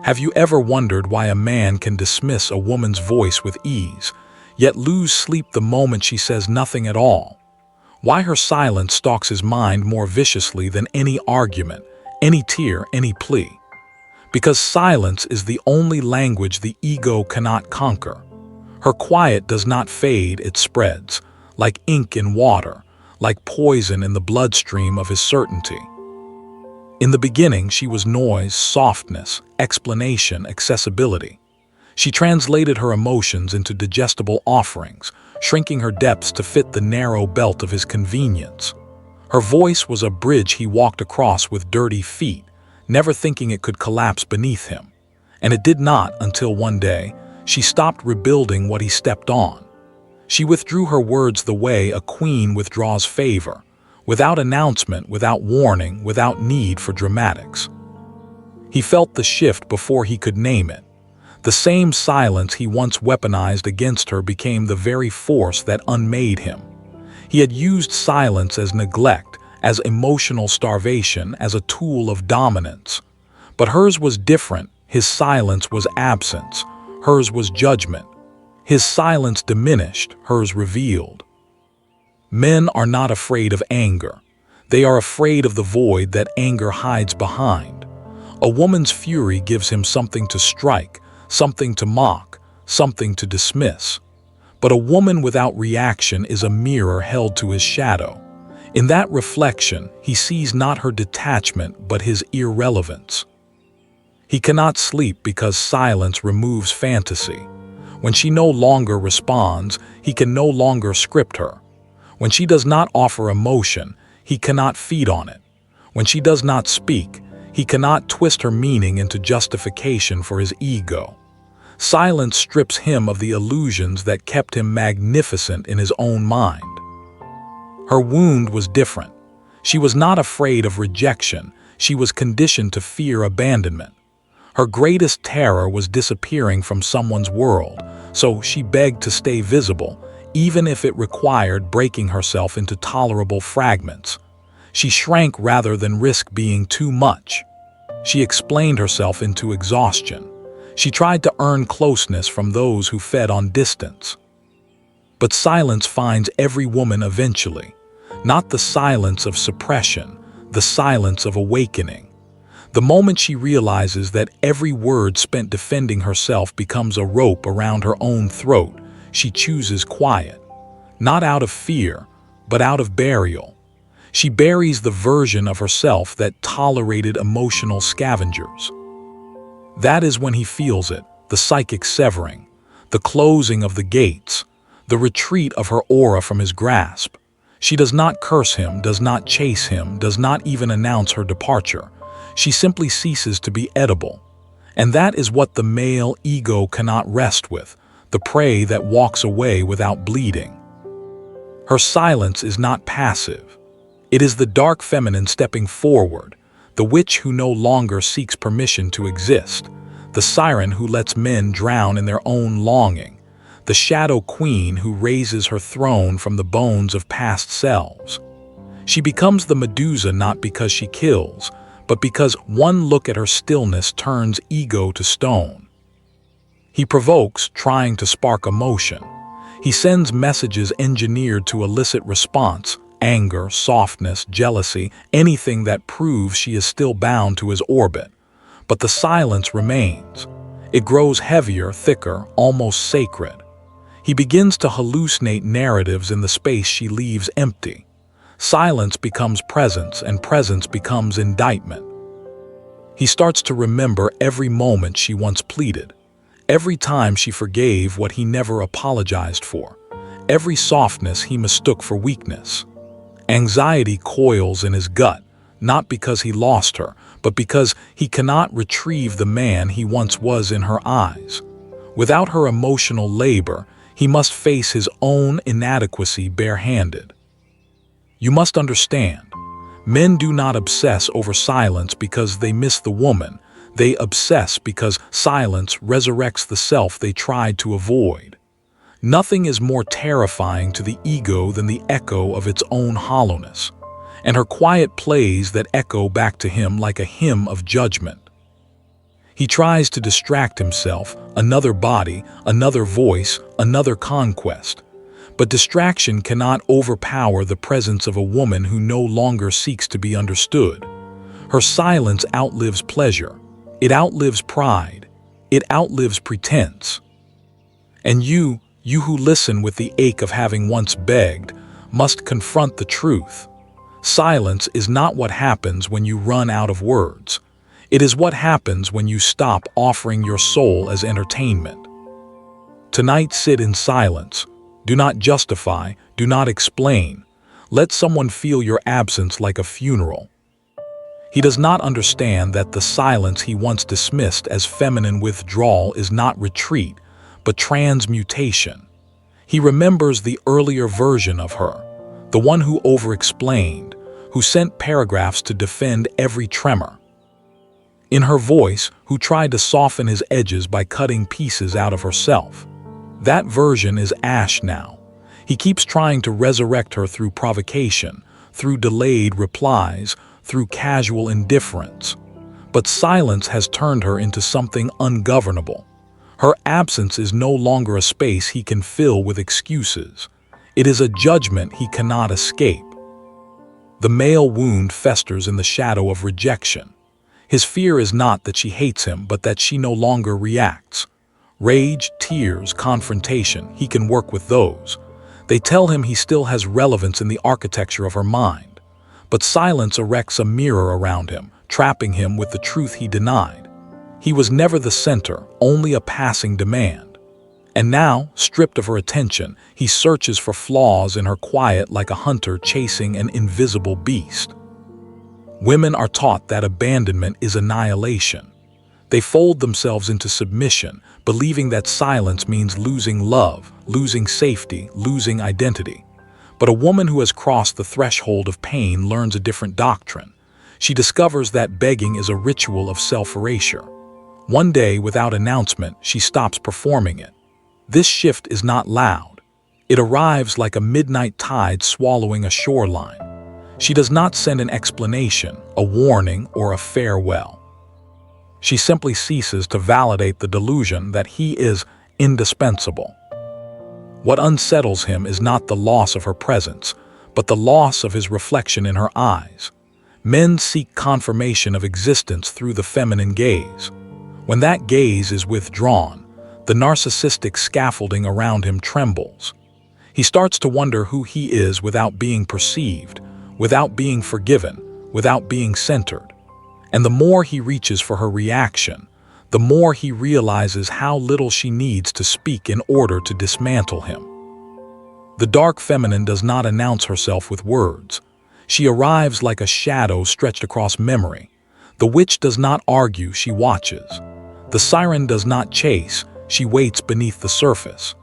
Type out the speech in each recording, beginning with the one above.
Have you ever wondered why a man can dismiss a woman's voice with ease, yet lose sleep the moment she says nothing at all? Why her silence stalks his mind more viciously than any argument, any tear, any plea? Because silence is the only language the ego cannot conquer. Her quiet does not fade, it spreads, like ink in water, like poison in the bloodstream of his certainty. In the beginning, she was noise, softness, explanation, accessibility. She translated her emotions into digestible offerings, shrinking her depths to fit the narrow belt of his convenience. Her voice was a bridge he walked across with dirty feet, never thinking it could collapse beneath him. And it did not until one day, she stopped rebuilding what he stepped on. She withdrew her words the way a queen withdraws favor, without announcement, without warning, without need for dramatics. He felt the shift before he could name it. The same silence he once weaponized against her became the very force that unmade him. He had used silence as neglect, as emotional starvation, as a tool of dominance. But hers was different. His silence was absence. Hers was judgment. His silence diminished, hers revealed. Men are not afraid of anger. They are afraid of the void that anger hides behind. A woman's fury gives him something to strike, something to mock, something to dismiss. But a woman without reaction is a mirror held to his shadow. In that reflection, he sees not her detachment but his irrelevance. He cannot sleep because silence removes fantasy. When she no longer responds, he can no longer script her. When she does not offer emotion, he cannot feed on it. When she does not speak, he cannot twist her meaning into justification for his ego. Silence strips him of the illusions that kept him magnificent in his own mind. Her wound was different. She was not afraid of rejection. She was conditioned to fear abandonment. Her greatest terror was disappearing from someone's world, so she begged to stay visible, even if it required breaking herself into tolerable fragments. She shrank rather than risk being too much. She explained herself into exhaustion. She tried to earn closeness from those who fed on distance. But silence finds every woman eventually. Not the silence of suppression, the silence of awakening. The moment she realizes that every word spent defending herself becomes a rope around her own throat, she chooses quiet. Not out of fear, but out of burial. She buries the version of herself that tolerated emotional scavengers. That is when he feels it, the psychic severing, the closing of the gates, the retreat of her aura from his grasp. She does not curse him, does not chase him, does not even announce her departure. She simply ceases to be edible. And that is what the male ego cannot rest with, the prey that walks away without bleeding. Her silence is not passive. It is the dark feminine stepping forward, the witch who no longer seeks permission to exist, the siren who lets men drown in their own longing, the shadow queen who raises her throne from the bones of past selves. She becomes the Medusa not because she kills, but because one look at her stillness turns ego to stone. He provokes, trying to spark emotion. He sends messages engineered to elicit response, anger, softness, jealousy, anything that proves she is still bound to his orbit. But the silence remains. It grows heavier, thicker, almost sacred. He begins to hallucinate narratives in the space she leaves empty. Silence becomes presence, and presence becomes indictment. He starts to remember every moment she once pleaded, every time she forgave what he never apologized for, every softness he mistook for weakness. Anxiety coils in his gut, not because he lost her, but because he cannot retrieve the man he once was in her eyes. Without her emotional labor, he must face his own inadequacy barehanded. You must understand, men do not obsess over silence because they miss the woman. They obsess because silence resurrects the self they tried to avoid. Nothing is more terrifying to the ego than the echo of its own hollowness, and her quiet plays that echo back to him like a hymn of judgment. He tries to distract himself, another body, another voice, another conquest. But distraction cannot overpower the presence of a woman who no longer seeks to be understood. Her silence outlives pleasure. It outlives pride. It outlives pretense. And you who listen with the ache of having once begged, must confront the truth. Silence is not what happens when you run out of words. It is what happens when you stop offering your soul as entertainment. Tonight, sit in silence. Do not justify, do not explain. Let someone feel your absence like a funeral. He does not understand that the silence he once dismissed as feminine withdrawal is not retreat, but transmutation. He remembers the earlier version of her, the one who over-explained, who sent paragraphs to defend every tremor. In her voice, who tried to soften his edges by cutting pieces out of herself. That version is ash now. He keeps trying to resurrect her through provocation, through delayed replies, through casual indifference. But silence has turned her into something ungovernable. Her absence is no longer a space he can fill with excuses. It is a judgment he cannot escape. The male wound festers in the shadow of rejection. His fear is not that she hates him, but that she no longer reacts. Rage, tears, confrontation, he can work with those. They tell him he still has relevance in the architecture of her mind. But silence erects a mirror around him, trapping him with the truth he denied. He was never the center, only a passing demand. And now, stripped of her attention, he searches for flaws in her quiet like a hunter chasing an invisible beast. Women are taught that abandonment is annihilation. They fold themselves into submission, believing that silence means losing love, losing safety, losing identity. But a woman who has crossed the threshold of pain learns a different doctrine. She discovers that begging is a ritual of self-erasure. One day, without announcement, she stops performing it. This shift is not loud. It arrives like a midnight tide swallowing a shoreline. She does not send an explanation, a warning, or a farewell. She simply ceases to validate the delusion that he is indispensable. What unsettles him is not the loss of her presence, but the loss of his reflection in her eyes. Men seek confirmation of existence through the feminine gaze. When that gaze is withdrawn, the narcissistic scaffolding around him trembles. He starts to wonder who he is without being perceived, without being forgiven, without being centered. And the more he reaches for her reaction, the more he realizes how little she needs to speak in order to dismantle him. The dark feminine does not announce herself with words. She arrives like a shadow stretched across memory. The witch does not argue, she watches. The siren does not chase, she waits beneath the surface.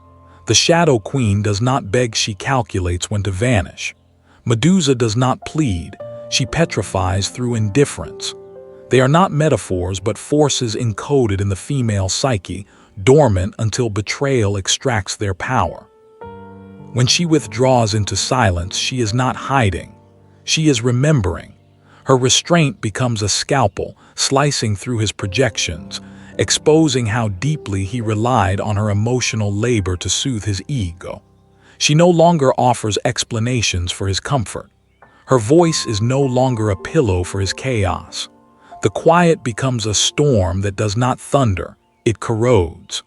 The shadow queen does not beg, she calculates when to vanish. Medusa does not plead, she petrifies through indifference. They are not metaphors but forces encoded in the female psyche, dormant until betrayal extracts their power. When she withdraws into silence, she is not hiding. She is remembering. Her restraint becomes a scalpel, slicing through his projections, exposing how deeply he relied on her emotional labor to soothe his ego. She no longer offers explanations for his comfort. Her voice is no longer a pillow for his chaos. The quiet becomes a storm that does not thunder, it corrodes.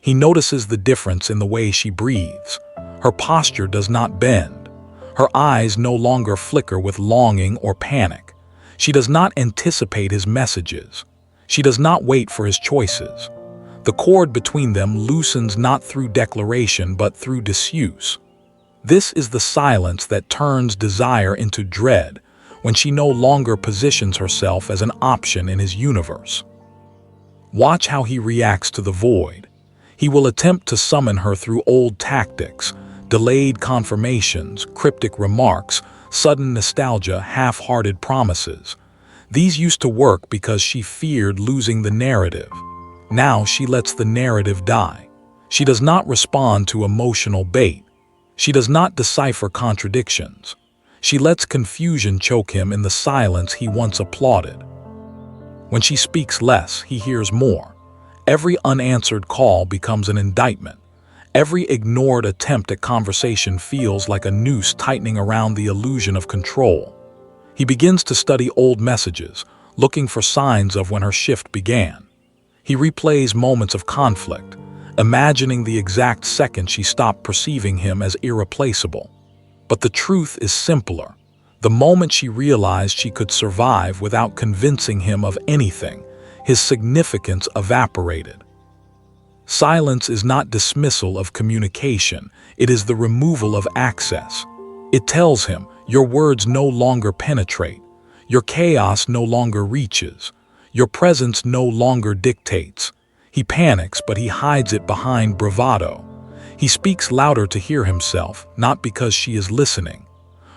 He notices the difference in the way she breathes. Her posture does not bend. Her eyes no longer flicker with longing or panic. She does not anticipate his messages. She does not wait for his choices. The cord between them loosens not through declaration but through disuse. This is the silence that turns desire into dread, when she no longer positions herself as an option in his universe. Watch how he reacts to the void. He will attempt to summon her through old tactics, delayed confirmations, cryptic remarks, sudden nostalgia, half-hearted promises. These used to work because she feared losing the narrative. Now she lets the narrative die. She does not respond to emotional bait. She does not decipher contradictions. She lets confusion choke him in the silence he once applauded. When she speaks less, he hears more. Every unanswered call becomes an indictment. Every ignored attempt at conversation feels like a noose tightening around the illusion of control. He begins to study old messages, looking for signs of when her shift began. He replays moments of conflict, imagining the exact second she stopped perceiving him as irreplaceable. But the truth is simpler. The moment she realized she could survive without convincing him of anything, his significance evaporated. Silence is not dismissal of communication, it is the removal of access. It tells him, your words no longer penetrate, your chaos no longer reaches, your presence no longer dictates. He panics, but he hides it behind bravado. He speaks louder to hear himself, not because she is listening.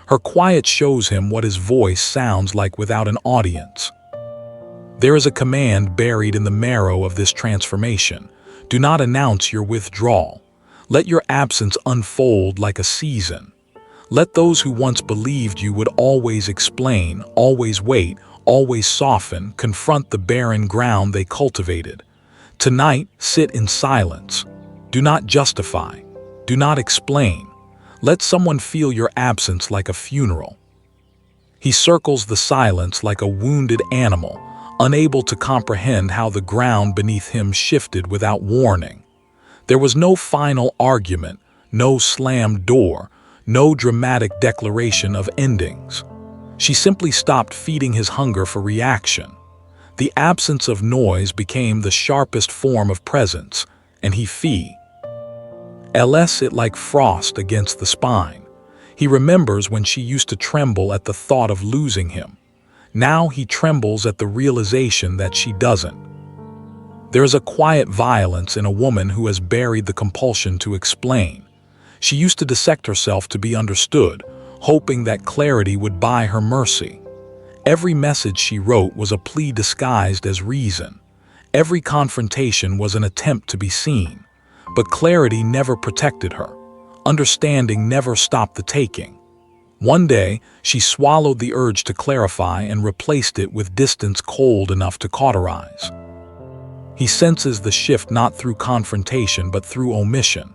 Her quiet shows him what his voice sounds like without an audience. There is a command buried in the marrow of this transformation. Do not announce your withdrawal. Let your absence unfold like a season. Let those who once believed you would always explain, always wait, always soften, confront the barren ground they cultivated. Tonight, sit in silence. Do not justify. Do not explain. Let someone feel your absence like a funeral. He circles the silence like a wounded animal, unable to comprehend how the ground beneath him shifted without warning. There was no final argument, no slammed door, no dramatic declaration of endings. She simply stopped feeding his hunger for reaction. The absence of noise became the sharpest form of presence, and he feels it like frost against the spine. He remembers when she used to tremble at the thought of losing him. Now he trembles at the realization that she doesn't. There is a quiet violence in a woman who has buried the compulsion to explain. She used to dissect herself to be understood, hoping that clarity would buy her mercy. Every message she wrote was a plea disguised as reason. Every confrontation was an attempt to be seen. But clarity never protected her. Understanding never stopped the taking. One day, she swallowed the urge to clarify and replaced it with distance cold enough to cauterize. He senses the shift not through confrontation but through omission.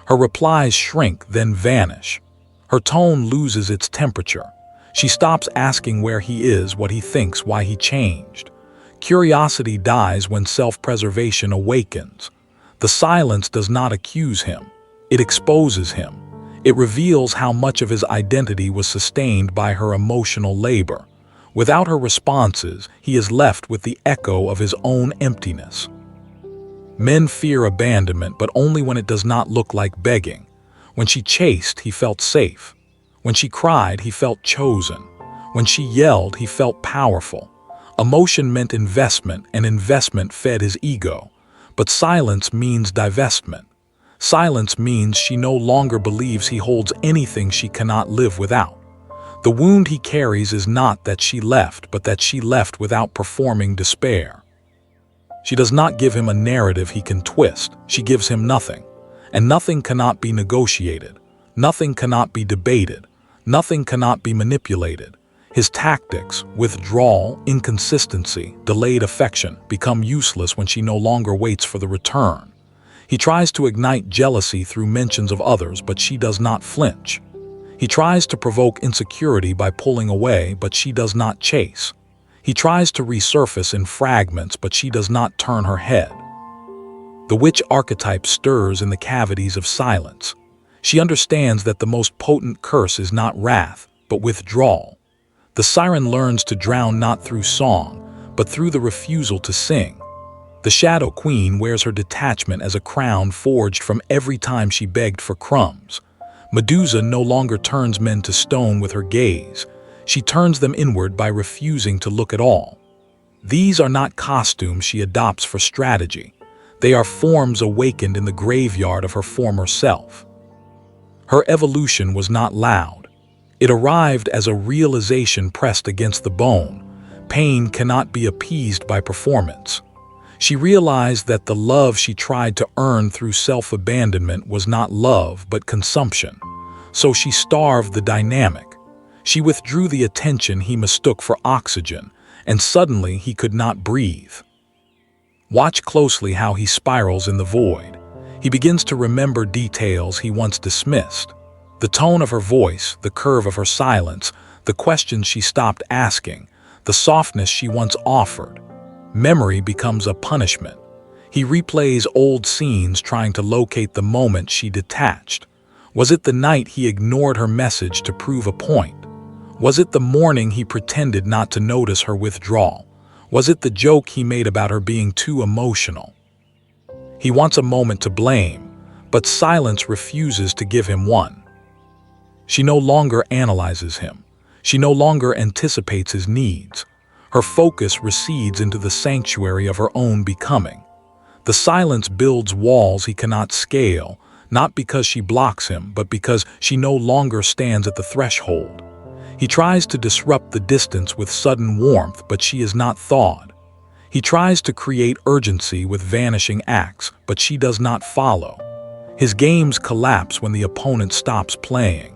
Her replies shrink, then vanish. Her tone loses its temperature. She stops asking where he is, what he thinks, why he changed. Curiosity dies when self-preservation awakens. The silence does not accuse him. It exposes him. It reveals how much of his identity was sustained by her emotional labor. Without her responses, he is left with the echo of his own emptiness. Men fear abandonment, but only when it does not look like begging. When she chased, he felt safe. When she cried, he felt chosen. When she yelled, he felt powerful. Emotion meant investment, and investment fed his ego. But silence means divestment. Silence means she no longer believes he holds anything she cannot live without. The wound he carries is not that she left, but that she left without performing despair. She does not give him a narrative he can twist. She gives him nothing. And nothing cannot be negotiated. Nothing cannot be debated. Nothing cannot be manipulated. His tactics, withdrawal, inconsistency, delayed affection, become useless when she no longer waits for the return. He tries to ignite jealousy through mentions of others, but she does not flinch. He tries to provoke insecurity by pulling away, but she does not chase. He tries to resurface in fragments, but she does not turn her head. The witch archetype stirs in the cavities of silence. She understands that the most potent curse is not wrath, but withdrawal. The siren learns to drown not through song, but through the refusal to sing. The Shadow Queen wears her detachment as a crown forged from every time she begged for crumbs. Medusa no longer turns men to stone with her gaze. She turns them inward by refusing to look at all. These are not costumes she adopts for strategy. They are forms awakened in the graveyard of her former self. Her evolution was not loud. It arrived as a realization pressed against the bone. Pain cannot be appeased by performance. She realized that the love she tried to earn through self-abandonment was not love but consumption. So she starved the dynamic. She withdrew the attention he mistook for oxygen, and suddenly he could not breathe. Watch closely how he spirals in the void. He begins to remember details he once dismissed. The tone of her voice, the curve of her silence, the questions she stopped asking, the softness she once offered. Memory becomes a punishment. He replays old scenes trying to locate the moment she detached. Was it the night he ignored her message to prove a point? Was it the morning he pretended not to notice her withdrawal? Was it the joke he made about her being too emotional? He wants a moment to blame, but silence refuses to give him one. She no longer analyzes him. She no longer anticipates his needs. Her focus recedes into the sanctuary of her own becoming. The silence builds walls he cannot scale, not because she blocks him, but because she no longer stands at the threshold. He tries to disrupt the distance with sudden warmth, but she is not thawed. He tries to create urgency with vanishing acts, but she does not follow. His games collapse when the opponent stops playing.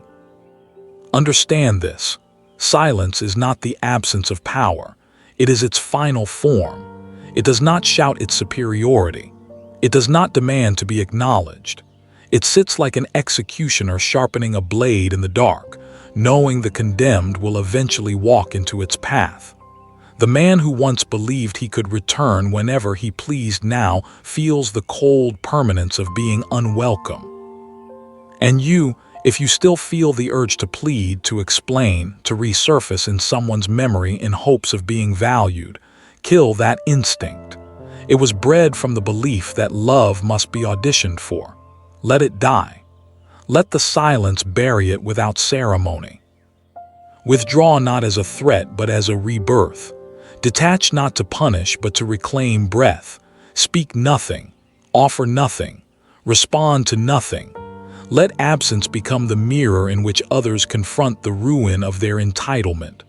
Understand this. Silence is not the absence of power. It is its final form. It does not shout its superiority. It does not demand to be acknowledged. It sits like an executioner sharpening a blade in the dark, knowing the condemned will eventually walk into its path. The man who once believed he could return whenever he pleased now feels the cold permanence of being unwelcome. And you, if you still feel the urge to plead, to explain, to resurface in someone's memory in hopes of being valued, kill that instinct. It was bred from the belief that love must be auditioned for. Let it die. Let the silence bury it without ceremony. Withdraw not as a threat, but as a rebirth. Detach not to punish, but to reclaim breath. Speak nothing. Offer nothing. Respond to nothing. Let absence become the mirror in which others confront the ruin of their entitlement.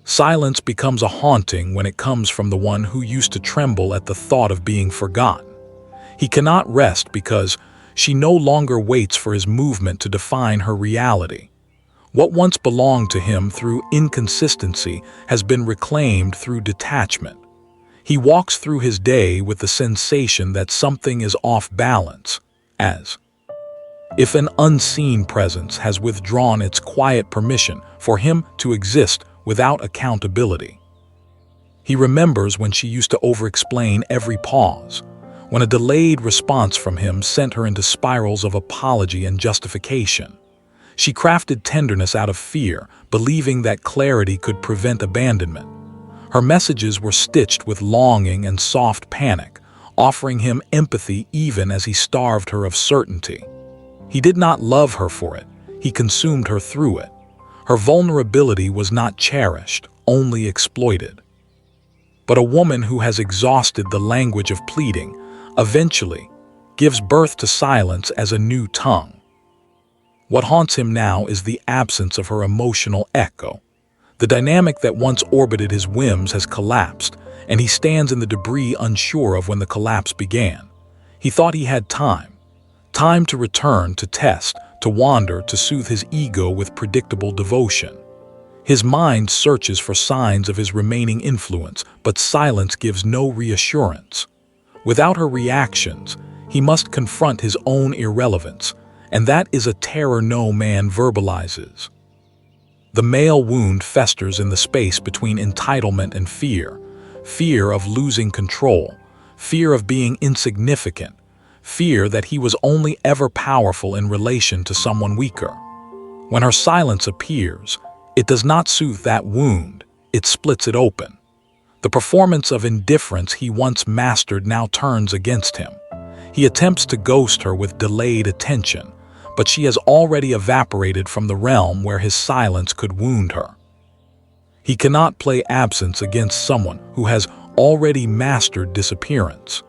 Silence becomes a haunting when it comes from the one who used to tremble at the thought of being forgotten. He cannot rest because she no longer waits for his movement to define her reality. What once belonged to him through inconsistency has been reclaimed through detachment. He walks through his day with the sensation that something is off balance, as if an unseen presence has withdrawn its quiet permission for him to exist without accountability. He remembers when she used to over-explain every pause, when a delayed response from him sent her into spirals of apology and justification. She crafted tenderness out of fear, believing that clarity could prevent abandonment. Her messages were stitched with longing and soft panic, offering him empathy even as he starved her of certainty. He did not love her for it. He consumed her through it. Her vulnerability was not cherished, only exploited. But a woman who has exhausted the language of pleading eventually gives birth to silence as a new tongue. What haunts him now is the absence of her emotional echo. The dynamic that once orbited his whims has collapsed, and he stands in the debris unsure of when the collapse began. He thought he had time to return, to test, to wander, to soothe his ego with predictable devotion. His mind searches for signs of his remaining influence, but silence gives no reassurance. Without her reactions, he must confront his own irrelevance, and that is a terror no man verbalizes. The male wound festers in the space between entitlement and fear of losing control, fear of being insignificant, fear that he was only ever powerful in relation to someone weaker. When her silence appears, it does not soothe that wound, it splits it open. The performance of indifference he once mastered now turns against him. He attempts to ghost her with delayed attention, but she has already evaporated from the realm where his silence could wound her. He cannot play absence against someone who has already mastered disappearance.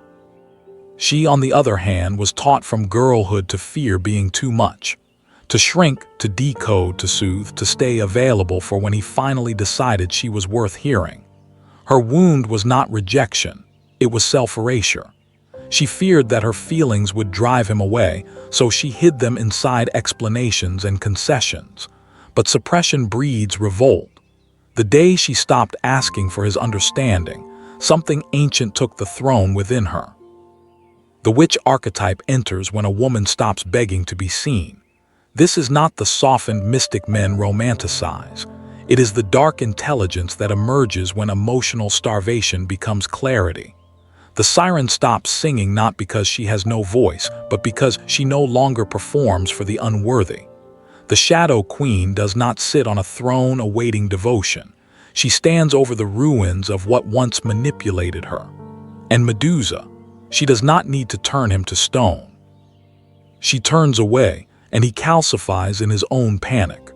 She, on the other hand, was taught from girlhood to fear being too much, to shrink, to decode, to soothe, to stay available for when he finally decided she was worth hearing. Her wound was not rejection, it was self-erasure. She feared that her feelings would drive him away, so she hid them inside explanations and concessions. But suppression breeds revolt. The day she stopped asking for his understanding, something ancient took the throne within her. The witch archetype enters when a woman stops begging to be seen. This is not the softened mystic men romanticize. It is the dark intelligence that emerges when emotional starvation becomes clarity. The siren stops singing not because she has no voice, but because she no longer performs for the unworthy. The Shadow Queen does not sit on a throne awaiting devotion. She stands over the ruins of what once manipulated her. And Medusa, she does not need to turn him to stone. She turns away, and he calcifies in his own panic.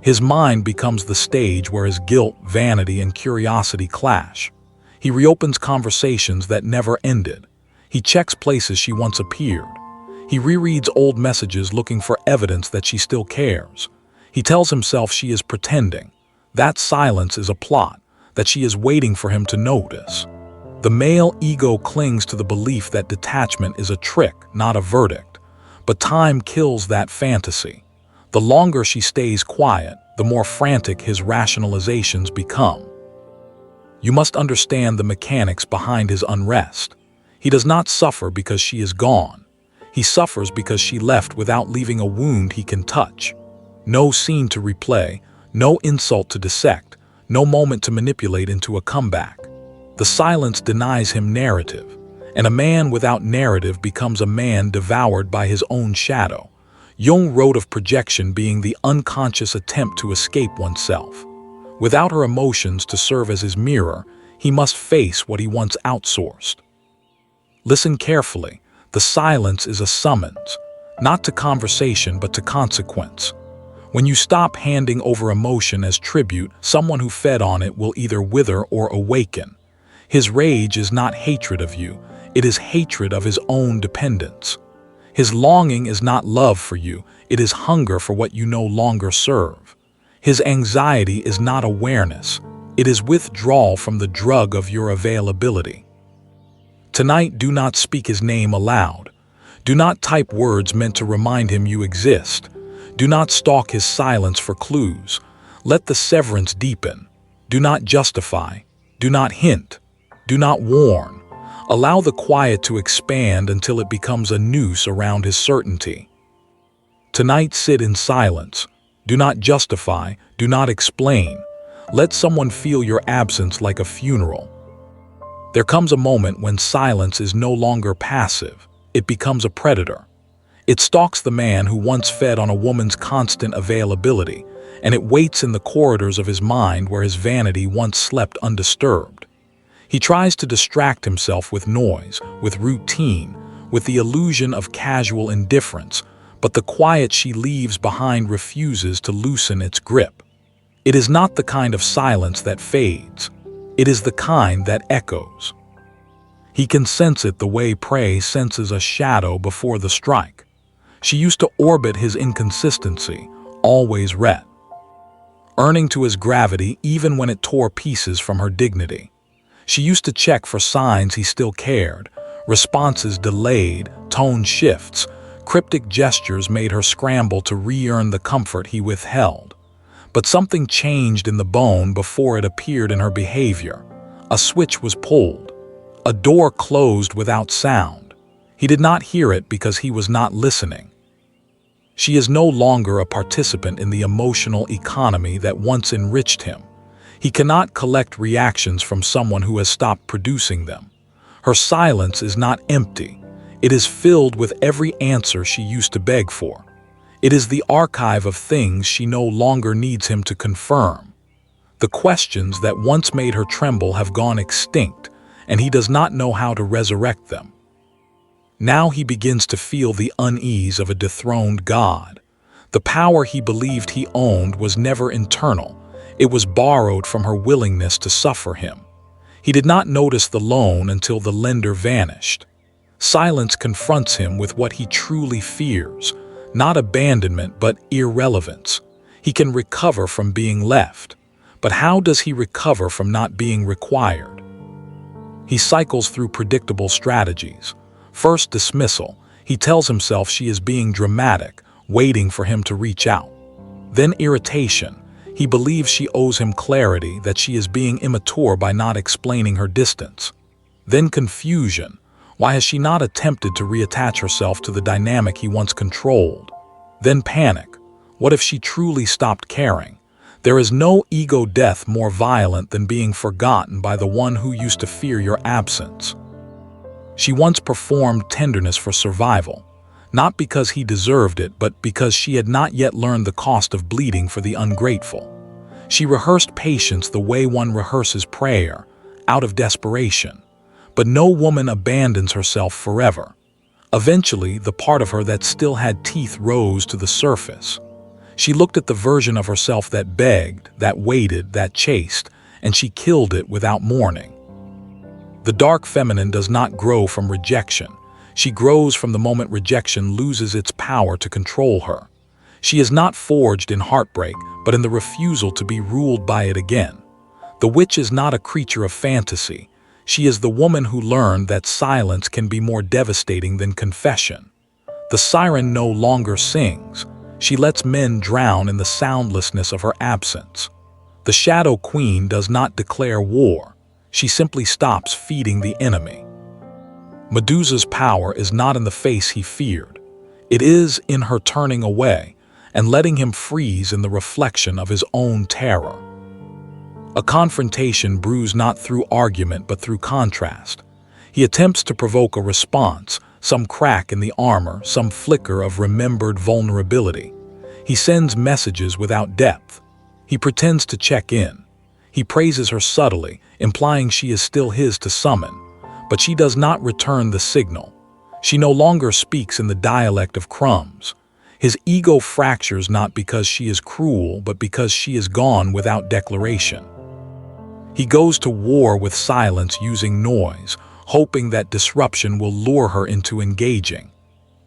His mind becomes the stage where his guilt, vanity, and curiosity clash. He reopens conversations that never ended. He checks places she once appeared. He rereads old messages looking for evidence that she still cares. He tells himself she is pretending. That silence is a plot, that she is waiting for him to notice. The male ego clings to the belief that detachment is a trick, not a verdict. But time kills that fantasy. The longer she stays quiet, the more frantic his rationalizations become. You must understand the mechanics behind his unrest. He does not suffer because she is gone. He suffers because she left without leaving a wound he can touch. No scene to replay, no insult to dissect, no moment to manipulate into a comeback. The silence denies him narrative, and a man without narrative becomes a man devoured by his own shadow. Jung wrote of projection being the unconscious attempt to escape oneself. Without her emotions to serve as his mirror, he must face what he once outsourced. Listen carefully. The silence is a summons, not to conversation but to consequence. When you stop handing over emotion as tribute, someone who fed on it will either wither or awaken. His rage is not hatred of you, it is hatred of his own dependence. His longing is not love for you, it is hunger for what you no longer serve. His anxiety is not awareness, it is withdrawal from the drug of your availability. Tonight, do not speak his name aloud. Do not type words meant to remind him you exist. Do not stalk his silence for clues. Let the severance deepen. Do not justify. Do not hint. Do not warn. Allow the quiet to expand until it becomes a noose around his certainty. Tonight, sit in silence. Do not justify. Do not explain. Let someone feel your absence like a funeral. There comes a moment when silence is no longer passive. It becomes a predator. It stalks the man who once fed on a woman's constant availability, and it waits in the corridors of his mind where his vanity once slept undisturbed. He tries to distract himself with noise, with routine, with the illusion of casual indifference, but the quiet she leaves behind refuses to loosen its grip. It is not the kind of silence that fades. It is the kind that echoes. He can sense it the way prey senses a shadow before the strike. She used to orbit his inconsistency, always ret, earning to his gravity even when it tore pieces from her dignity. She used to check for signs he still cared, responses delayed, tone shifts, cryptic gestures made her scramble to re-earn the comfort he withheld. But something changed in the bone before it appeared in her behavior. A switch was pulled. A door closed without sound. He did not hear it because he was not listening. She is no longer a participant in the emotional economy that once enriched him. He cannot collect reactions from someone who has stopped producing them. Her silence is not empty. It is filled with every answer she used to beg for. It is the archive of things she no longer needs him to confirm. The questions that once made her tremble have gone extinct, and he does not know how to resurrect them. Now he begins to feel the unease of a dethroned god. The power he believed he owned was never internal. It was borrowed from her willingness to suffer him. He did not notice the loan until the lender vanished. Silence confronts him with what he truly fears, not abandonment but irrelevance. He can recover from being left, but how does he recover from not being required? He cycles through predictable strategies. First, dismissal. He tells himself she is being dramatic, waiting for him to reach out. Then irritation. He believes she owes him clarity, that she is being immature by not explaining her distance. Then confusion. Why has she not attempted to reattach herself to the dynamic he once controlled? Then panic. What if she truly stopped caring? There is no ego death more violent than being forgotten by the one who used to fear your absence. She once performed tenderness for survival, not because he deserved it, but because she had not yet learned the cost of bleeding for the ungrateful. She rehearsed patience the way one rehearses prayer, out of desperation. But no woman abandons herself forever. Eventually, the part of her that still had teeth rose to the surface. She looked at the version of herself that begged, that waited, that chased, and she killed it without mourning. The dark feminine does not grow from rejection. She grows from the moment rejection loses its power to control her. She is not forged in heartbreak, but in the refusal to be ruled by it again. The witch is not a creature of fantasy. She is the woman who learned that silence can be more devastating than confession. The siren no longer sings. She lets men drown in the soundlessness of her absence. The Shadow Queen does not declare war. She simply stops feeding the enemy. Medusa's power is not in the face he feared. It is in her turning away and letting him freeze in the reflection of his own terror. A confrontation brews not through argument but through contrast. He attempts to provoke a response, some crack in the armor, some flicker of remembered vulnerability. He sends messages without depth. He pretends to check in. He praises her subtly, implying she is still his to summon. But she does not return the signal. She no longer speaks in the dialect of crumbs. His ego fractures not because she is cruel, but because she is gone without declaration. He goes to war with silence using noise, hoping that disruption will lure her into engaging.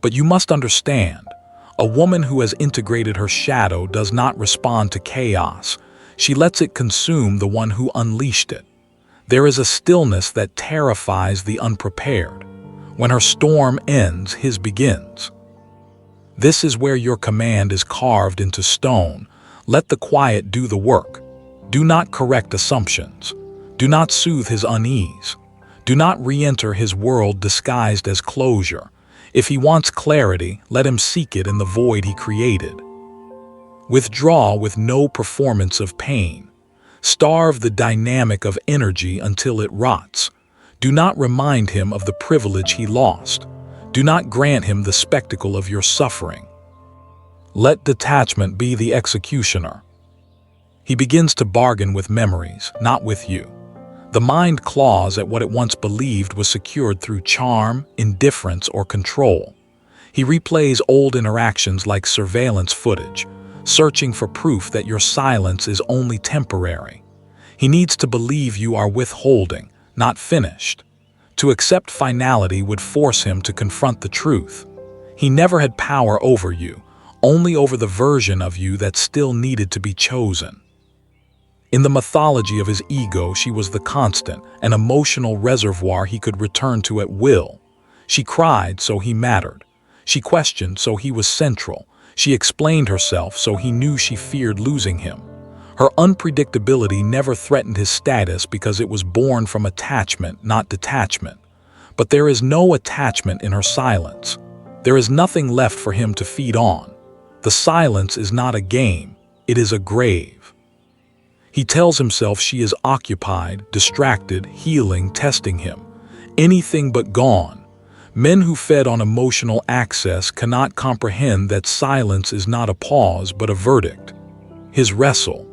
But you must understand, a woman who has integrated her shadow does not respond to chaos. She lets it consume the one who unleashed it. There is a stillness that terrifies the unprepared. When her storm ends, his begins. This is where your command is carved into stone. Let the quiet do the work. Do not correct assumptions. Do not soothe his unease. Do not re-enter his world disguised as closure. If he wants clarity, let him seek it in the void he created. Withdraw with no performance of pain. Starve the dynamic of energy until it rots. Do not remind him of the privilege he lost. Do not grant him the spectacle of your suffering. Let detachment be the executioner. He begins to bargain with memories, not with you. The mind claws at what it once believed was secured through charm, indifference, or control. He replays old interactions like surveillance footage, searching for proof that your silence is only temporary. He needs to believe you are withholding, not finished. To accept finality would force him to confront the truth. He never had power over you, only over the version of you that still needed to be chosen. In the mythology of his ego, she was the constant, an emotional reservoir he could return to at will. She cried, so he mattered. She questioned, so he was central. She explained herself, so he knew she feared losing him. Her unpredictability never threatened his status because it was born from attachment, not detachment. But there is no attachment in her silence. There is nothing left for him to feed on. The silence is not a game, it is a grave. He tells himself she is occupied, distracted, healing, testing him. Anything but gone. Men who fed on emotional access cannot comprehend that silence is not a pause but a verdict. His restlessness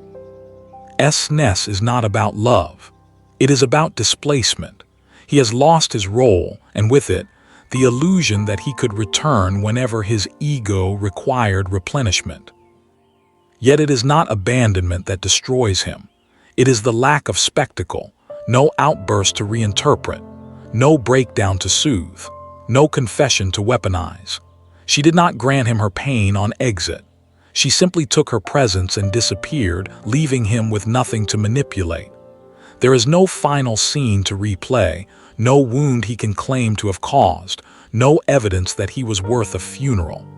is not about love. It is about displacement. He has lost his role, and with it, the illusion that he could return whenever his ego required replenishment. Yet it is not abandonment that destroys him. It is the lack of spectacle, no outburst to reinterpret, no breakdown to soothe, no confession to weaponize. She did not grant him her pain on exit. She simply took her presence and disappeared, leaving him with nothing to manipulate. There is no final scene to replay, no wound he can claim to have caused, no evidence that he was worth a funeral.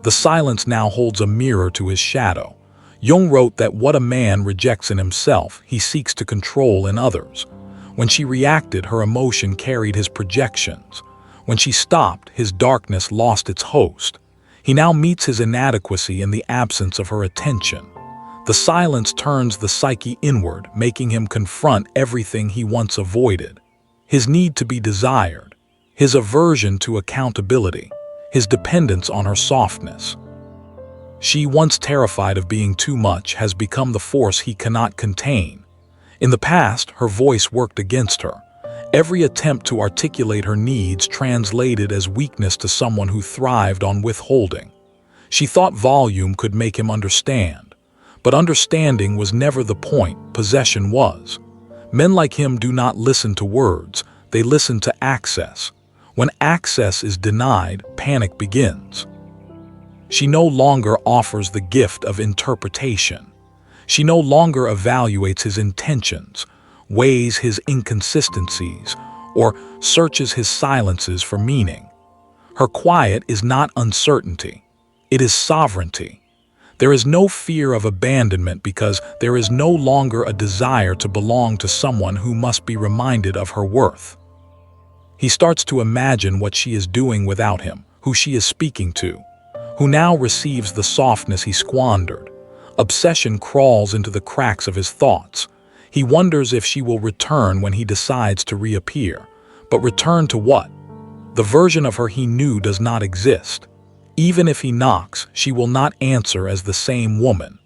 The silence now holds a mirror to his shadow. Jung wrote that what a man rejects in himself, he seeks to control in others. When she reacted, her emotion carried his projections. When she stopped, his darkness lost its host. He now meets his inadequacy in the absence of her attention. The silence turns the psyche inward, making him confront everything he once avoided. His need to be desired, his aversion to accountability, his dependence on her softness. She, once terrified of being too much, has become the force he cannot contain. In the past, her voice worked against her. Every attempt to articulate her needs translated as weakness to someone who thrived on withholding. She thought volume could make him understand. But understanding was never the point, possession was. Men like him do not listen to words, they listen to access. When access is denied, panic begins. She no longer offers the gift of interpretation. She no longer evaluates his intentions, weighs his inconsistencies, or searches his silences for meaning. Her quiet is not uncertainty, it is sovereignty. There is no fear of abandonment because there is no longer a desire to belong to someone who must be reminded of her worth. He starts to imagine what she is doing without him, who she is speaking to, who now receives the softness he squandered. Obsession crawls into the cracks of his thoughts. He wonders if she will return when he decides to reappear. But return to what? The version of her he knew does not exist. Even if he knocks, she will not answer as the same woman.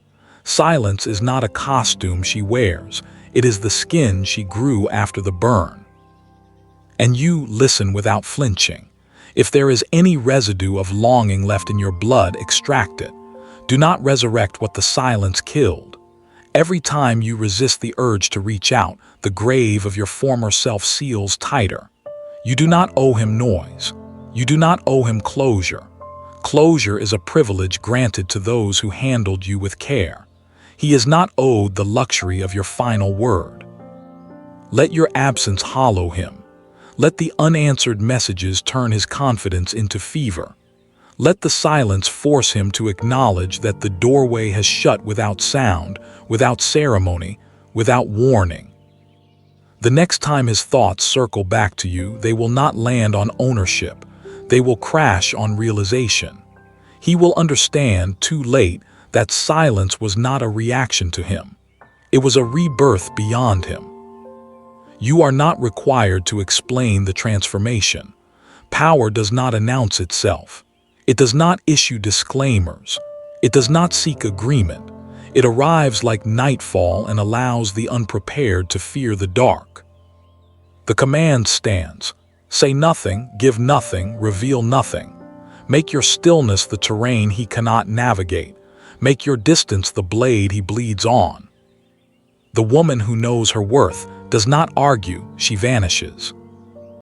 Silence is not a costume she wears. It is the skin she grew after the burn. And you listen without flinching. If there is any residue of longing left in your blood, extract it. Do not resurrect what the silence killed. Every time you resist the urge to reach out, the grave of your former self seals tighter. You do not owe him noise. You do not owe him closure. Closure is a privilege granted to those who handled you with care. He is not owed the luxury of your final word. Let your absence hollow him. Let the unanswered messages turn his confidence into fever. Let the silence force him to acknowledge that the doorway has shut without sound, without ceremony, without warning. The next time his thoughts circle back to you, they will not land on ownership. They will crash on realization. He will understand too late that silence was not a reaction to him. It was a rebirth beyond him. You are not required to explain the transformation. Power does not announce itself. It does not issue disclaimers. It does not seek agreement. It arrives like nightfall and allows the unprepared to fear the dark. The command stands. Say nothing, give nothing, reveal nothing. Make your stillness the terrain he cannot navigate. Make your distance the blade he bleeds on. The woman who knows her worth does not argue, she vanishes.